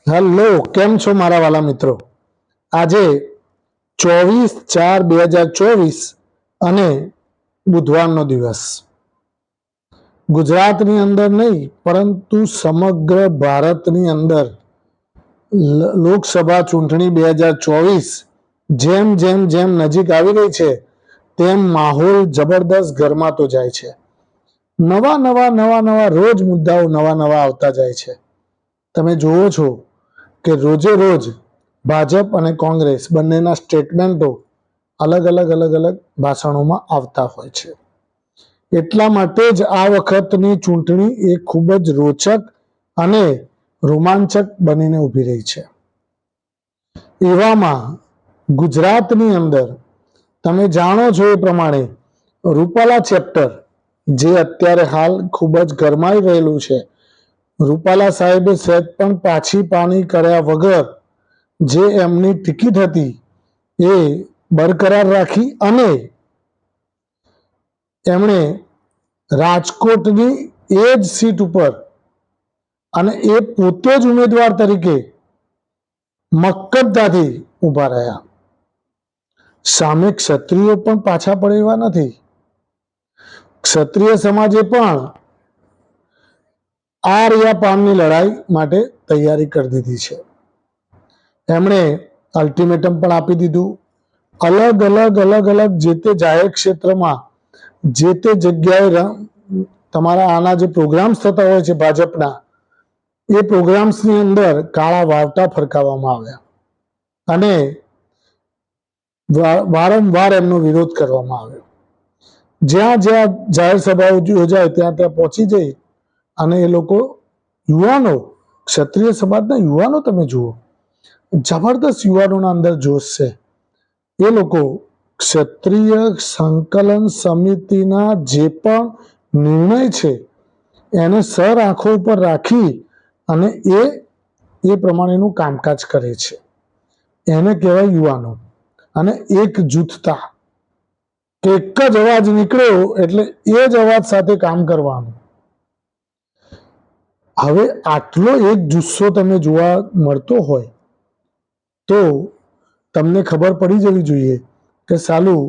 Hello, કેમ છો મારા વાલા મિત્રો? આજે 24/4/2024 અને બુધવારનો દિવસ. ગુજરાતની અંદર નહીં પરંતુ સમગ્ર ભારતની અંદર લોકસભા ચૂંટણી 2024 જેમ જેમ જેમ નજીક આવી રહી છે તેમ માહોલ જબરદસ્ત ગરમાતો જાય છે. નવા નવા રોજ મુદ્દાઓ નવા આવતા જાય છે. તમે જુઓ છો કે રોજે રોજ ભાજપ અને કોંગ્રેસ બંનેના સ્ટેટમેન્ટો અલગ અલગ ભાષણોમાં આવતા હોય છે. એટલા માટે જ આ વખતની ચૂંટણી એ ખૂબ જ રોચક અને રોમાંચક બનીને ઊભી રહી છે. એવામાં ગુજરાતની અંદર તમે જાણો છો એ પ્રમાણે રૂપાલા ચેપ્ટર જે અત્યારે હાલ ખૂબ જ ગરમાઈ રહેલું છે. રૂપાલા સાહેબે સહેજ પણ પાછી પાની કર્યા વગર જે એમની ટિકિટ હતી એ બરકરાર રાખી અને એમણે રાજકોટની એ જ સીટ ઉપર અને એ પોતે જ ઉમેદવાર તરીકે મક્કમતાથી ઊભા રહ્યા. સામે ક્ષત્રિયો પણ પાછા પડે એવા નથી. ક્ષત્રિય સમાજે પણ આર યા પારની લડાઈ માટે તૈયારી કરી દીધી છે. એમણે અલ્ટિમેટમ પણ આપી દીધું. અલગ જે તે જાહેર ક્ષેત્રમાં જે તે જગ્યાએ તમારા આના જે પ્રોગ્રામ્સ થતા હોય છે ભાજપના, એ પ્રોગ્રામ્સની અંદર કાળા વાવટા ફરકાવવામાં આવ્યા અને વારંવાર એમનો વિરોધ કરવામાં આવ્યો. જ્યાં જ્યાં જાહેર સભાઓ યોજાય ત્યાં ત્યાં પહોંચી જઈ અને એ લોકો યુવાનો, ક્ષત્રિય સમાજના યુવાનો તમે જુઓ, જબરદસ્ત યુવાનોના અંદર જોશ છે. એ લોકો ક્ષત્રિય સંકલન સમિતિના જે પણ નિર્ણય છે એને સર આંખો ઉપર રાખી અને એ પ્રમાણેનું કામકાજ કરે છે. એને કહેવાય યુવાનો અને એક જૂથતા કે એક જ અવાજ નીકળ્યો એટલે એ જ અવાજ સાથે કામ કરવાનું. હવે આટલો એક જુસ્સો તમે જોવા મળતો હોય તો તમને ખબર પડી જવી જોઈએ કે સાલું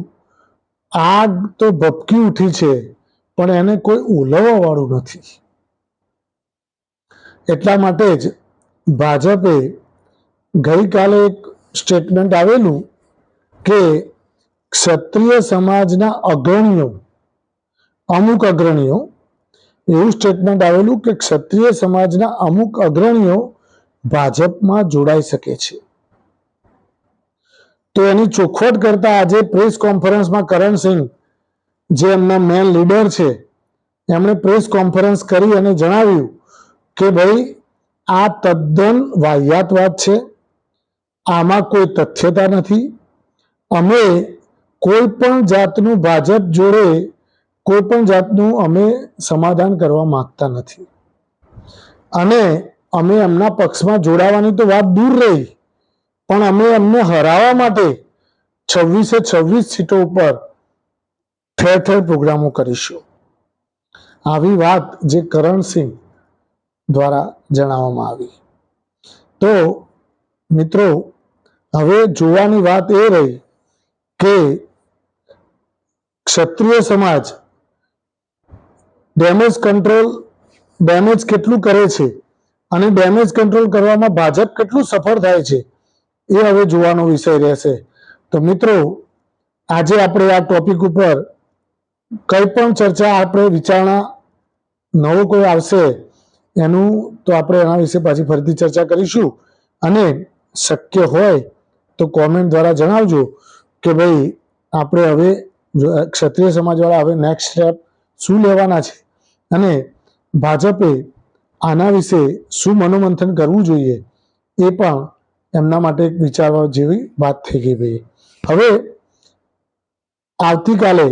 આગ તો ભભકી ઉઠી છે પણ એને કોઈ ઓલવવા વાળું નથી. એટલા માટે જ ભાજપે ગઈકાલે એક સ્ટેટમેન્ટ આવેલું કે ક્ષત્રિય સમાજના અમુક અગ્રણીઓ એવું સ્ટેટમેન્ટ આવેલું કે ક્ષત્રિય સમાજના અમુક અગ્રણીઓ ભાજપમાં જોડાઈ શકે છે. તો એની ચોખવટ કરતા આજે પ્રેસ કોન્ફરન્સમાં કરણસિંહ જે એમના મેન લીડર છે એમણે પ્રેસ કોન્ફરન્સ કરી અને જણાવ્યું કે ભાઈ આ તદ્દન વાહિયાત વાત છે, આમાં કોઈ તથ્યતા નથી. અમે કોઈ પણ જાતનું ભાજપ જોડે કોઈ પણ જાતનું અમે સમાધાન કરવા માંગતા નથી અને અમે એમના પક્ષમાં જોડાવાની તો વાત દૂર રહી પણ અમે એમને હરાવવા માટે 26 સીટો ઉપર ઠેર ઠેર પ્રોગ્રામો કરીશું. આવી વાત જે કરણસિંહ દ્વારા જણાવવામાં આવી. તો મિત્રો, હવે જોવાની વાત એ રહી કે ક્ષત્રિય સમાજ ડેમેજ કેટલું કરે છે અને ડેમેજ કંટ્રોલ કરવામાં ભાજપ કેટલું સફળ થાય છે એ હવે જોવાનો વિષય રહેશે. તો મિત્રો, આજે આપણે આ ટોપિક ઉપર કઈ પણ ચર્ચા, આપણે વિચારણા નવો કોઈ આવશે એનું તો આપણે એના વિશે પાછી ફરીથી ચર્ચા કરીશું અને શક્ય હોય તો કોમેન્ટ દ્વારા જણાવજો કે ભાઈ આપણે હવે ક્ષત્રિય સમાજ વાળા હવે નેક્સ્ટ સ્ટેપ શું લેવાના છે અને ભાજપે આના વિશે શું મનોમંથન કરવું જોઈએ એ પણ એમના માટે વિચારવા જેવી વાત થઈ ગઈ. ભાઈ હવે આવતીકાલે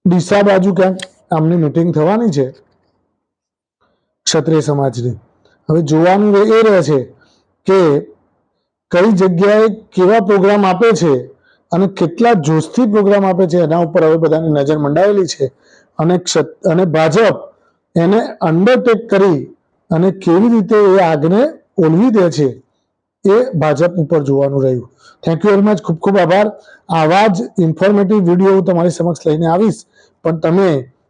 ડીસા બાજુ ક્યાંક આમની મિટિંગ થવાની છે ક્ષત્રિય સમાજની. હવે જોવાનું એ રહે છે કે કઈ જગ્યાએ કેવા પ્રોગ્રામ આપે છે અને કેટલા જોશથી પ્રોગ્રામ આપે છે એના ઉપર હવે બધાની નજર મંડાવેલી છે અને ભાજપ એને અંડરટેક કરી અને કેવી રીતે એ આગને ઓલવી દે છે એ ભાજપ ઉપર જોવાનું રહ્યું. Thank you very much. ખૂબ ખૂબ આભાર. આવા જ ઇન્ફોર્મેટિવ વિડીયો હું તમારી સમક્ષ લઈને આવીશ, પણ તમે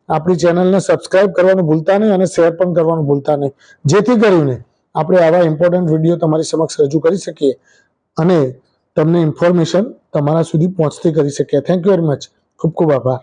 આપણી ચેનલને સબસ્ક્રાઇબ કરવાનું ભૂલતા નહીં અને શેર પણ કરવાનું ભૂલતા નહીં, જેથી કરીને આપણે આવા ઇમ્પોર્ટન્ટ વિડીયો તમારી સમક્ષ રજૂ કરી શકીએ અને તમને ઇન્ફોર્મેશન તમારા સુધી પહોંચતી કરી શકીએ. Thank you very much. ખૂબ ખૂબ આભાર.